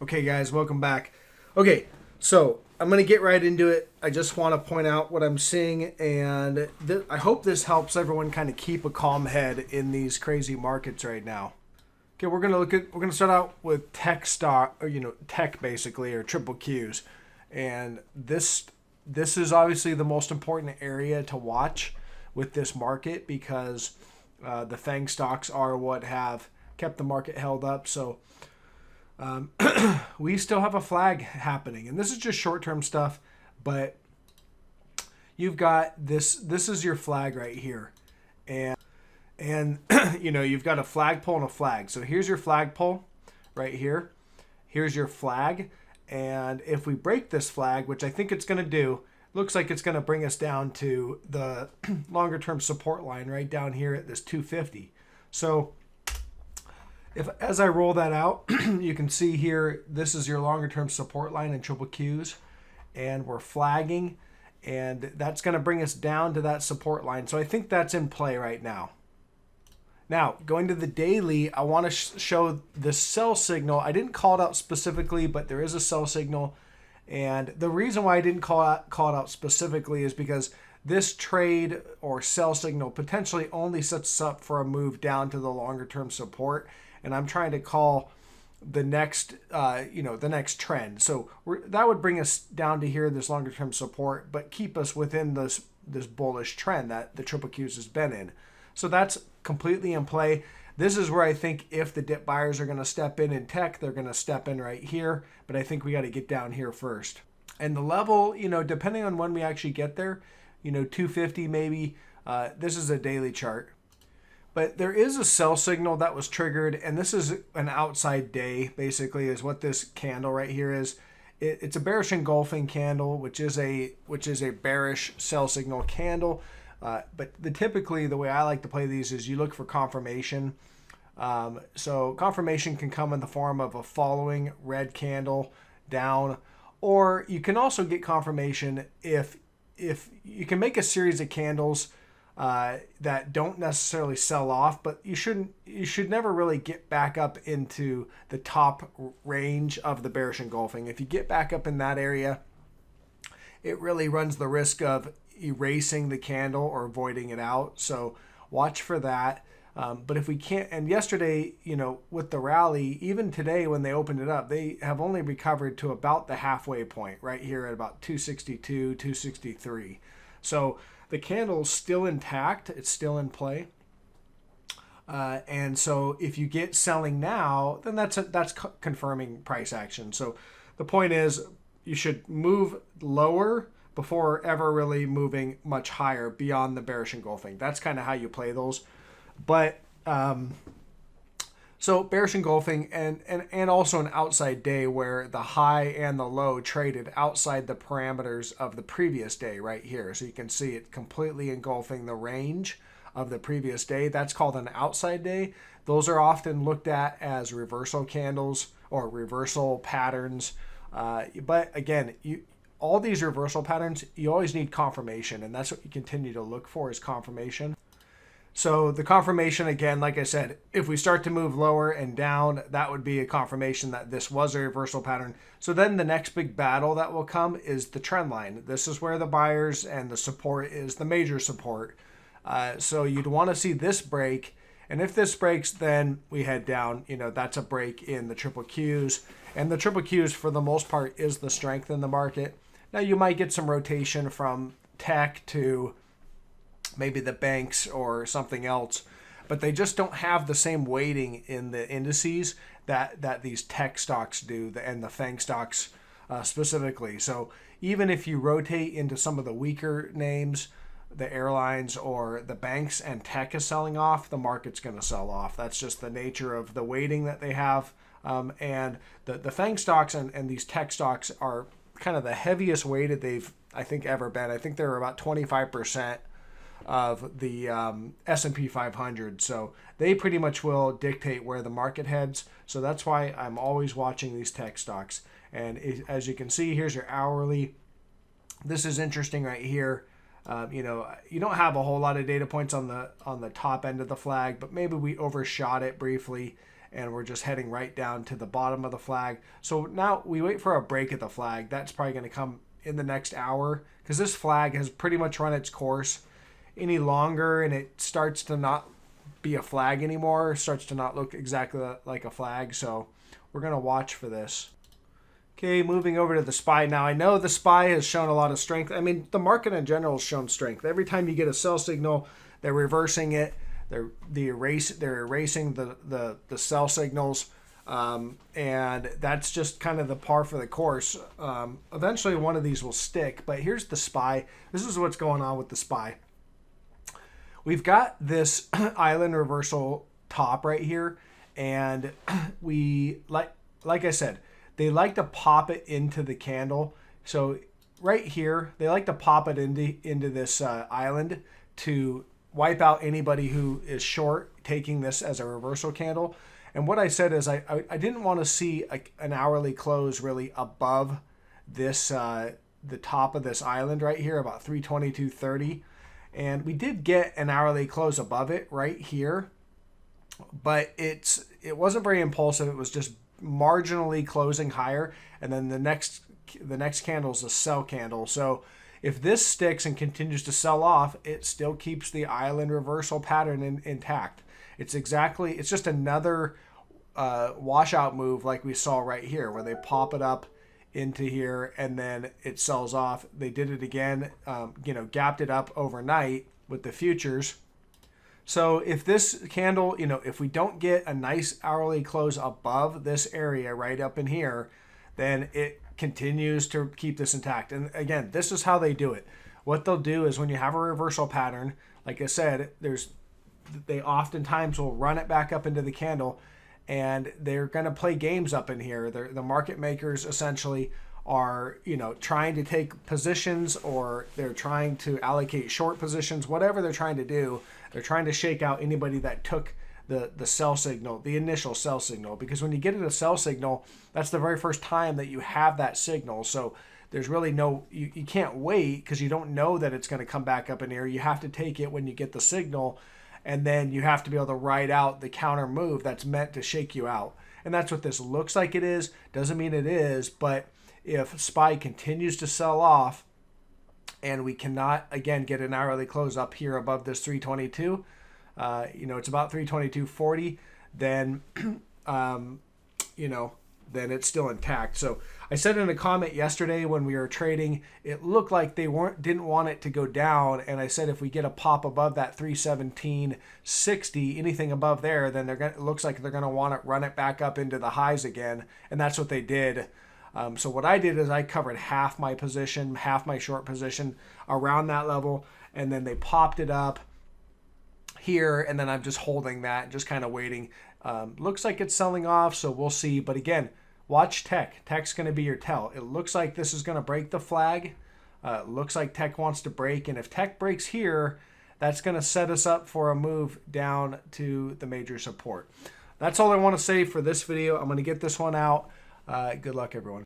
Okay, guys, welcome back. Okay, so I'm going to get right into it. I just want to point out what I'm seeing, and I hope this helps everyone kind of keep a calm head in these crazy markets right now. Okay, we're going to start out with tech stock, or tech basically, or triple Qs, and this is obviously the most important area to watch with this market because the FANG stocks are what have kept the market held up. So we still have a flag happening, and this is just short-term stuff, but you've got this. This is your flag right here, and you've got a flagpole and a flag. So here's your flagpole right here. Here's your flag, and if we break this flag, which I think it's going to do, looks like it's going to bring us down to the longer-term support line right down here at this 250. So if as I roll that out, you can see here, this is your longer term support line in triple Qs, and we're flagging, and that's going to bring us down to that support line. So I think that's in play right now. Now, going to the daily, I want to show the sell signal. I didn't call it out specifically, but there is a sell signal. And the reason why I didn't call it out specifically is because this trade or sell signal potentially only sets us up for a move down to the longer term support. And I'm trying to call the next, the next trend. So that would bring us down to here, this longer term support, but keep us within this bullish trend that the triple Qs has been in. So that's completely in play. This is where I think if the dip buyers are going to step in tech, they're going to step in right here. But I think we got to get down here first. And the level, depending on when we actually get there, 250 maybe. This is a daily chart. But there is a sell signal that was triggered, and this is an outside day, basically, is what this candle right here is. It's a bearish engulfing candle, which is a bearish sell signal candle. But typically, the way I like to play these is you look for confirmation. So confirmation can come in the form of a following red candle down, or you can also get confirmation if you can make a series of candles that don't necessarily sell off, but you should never really get back up into the top range of the bearish engulfing. If you get back up in that area, it really runs the risk of erasing the candle or voiding it out. So watch for that. But if we can't, and yesterday, with the rally, even today when they opened it up, they have only recovered to about the halfway point right here at about 262, 263. So the candle's still intact. It's still in play. And so if you get selling now, then that's confirming price action. So the point is you should move lower before ever really moving much higher beyond the bearish engulfing. That's kind of how you play those. But so bearish engulfing and also an outside day where the high and the low traded outside the parameters of the previous day right here. So you can see it completely engulfing the range of the previous day. That's called an outside day. Those are often looked at as reversal candles or reversal patterns. But again, all these reversal patterns, you always need confirmation, and that's what you continue to look for is confirmation. So the confirmation, again, like I said, if we start to move lower and down, that would be a confirmation that this was a reversal pattern. So then the next big battle that will come is the trend line. This is where the buyers and the support is the major support. So you'd want to see this break. And if this breaks, then we head down. That's a break in the triple Qs. And the triple Qs, for the most part, is the strength in the market. Now, you might get some rotation from tech to maybe the banks or something else, but they just don't have the same weighting in the indices that these tech stocks do, and the FANG stocks specifically. So even if you rotate into some of the weaker names, the airlines or the banks, and tech is selling off, the market's going to sell off. That's just the nature of the weighting that they have. And the FANG stocks and these tech stocks are kind of the heaviest weighted they've, I think, ever been. I think they're about 25% of the S&P 500. So they pretty much will dictate where the market heads. So that's why I'm always watching these tech stocks. And as you can see, here's your hourly. This is interesting right here. You don't have a whole lot of data points on the top end of the flag, but maybe we overshot it briefly. and we're just heading right down to the bottom of the flag. So now we wait for a break at the flag. That's probably going to come in the next hour, because this flag has pretty much run its course. Any longer and it starts to not be a flag anymore, starts to not look exactly like a flag. So we're going to watch for this. Okay, moving over to the SPY now. I know the SPY has shown a lot of strength. I mean, the market in general has shown strength. Every time you get a sell signal, they're reversing it. They're erasing the sell signals, and that's just kind of the par for the course. Eventually, one of these will stick. But here's the SPY. This is what's going on with the SPY. We've got this island reversal top right here, and we like I said, they like to pop it into the candle. So right here, they like to pop it into this island to wipe out anybody who is short taking this as a reversal candle. And what I said is I didn't want to see an hourly close really above this the top of this island right here, about 322.30. And we did get an hourly close above it right here, but it wasn't very impulsive. It was just marginally closing higher, and then the next candle is a sell candle. So if this sticks and continues to sell off, it still keeps the island reversal pattern intact. It's just another washout move like we saw right here, where they pop it up into here and then it sells off. They did it again, gapped it up overnight with the futures. So if this candle, if we don't get a nice hourly close above this area right up in here, then it continues to keep this intact. And again, this is how they do it. What they'll do is when you have a reversal pattern, like I said, they oftentimes will run it back up into the candle, and they're going to play games up in here. The market makers essentially are, trying to take positions, or they're trying to allocate short positions, whatever they're trying to do. They're trying to shake out anybody that took the sell signal, the initial sell signal, because when you get a sell signal, that's the very first time that you have that signal. So there's really you can't wait, because you don't know that it's going to come back up in here. You have to take it when you get the signal, and then you have to be able to ride out the counter move that's meant to shake you out. And that's what this looks like it is. Doesn't mean it is, but if SPY continues to sell off and we cannot, again, get an hourly close up here above this 322, it's about 322.40, then, then it's still intact. So I said in a comment yesterday when we were trading, it looked like they didn't want it to go down. And I said, if we get a pop above that 317.60, anything above there, then it looks like they're going to want to run it back up into the highs again. And that's what they did. So what I did is I covered half my position, half my short position around that level. And then they popped it up here, and then I'm just holding that, just kind of waiting. Looks like it's selling off, so we'll see. But again, watch tech. Tech's going to be your tell. It looks like this is going to break the flag. Looks like tech wants to break, and if tech breaks here, that's going to set us up for a move down to the major support. That's all I want to say for this video. I'm going to get this one out. Good luck, everyone.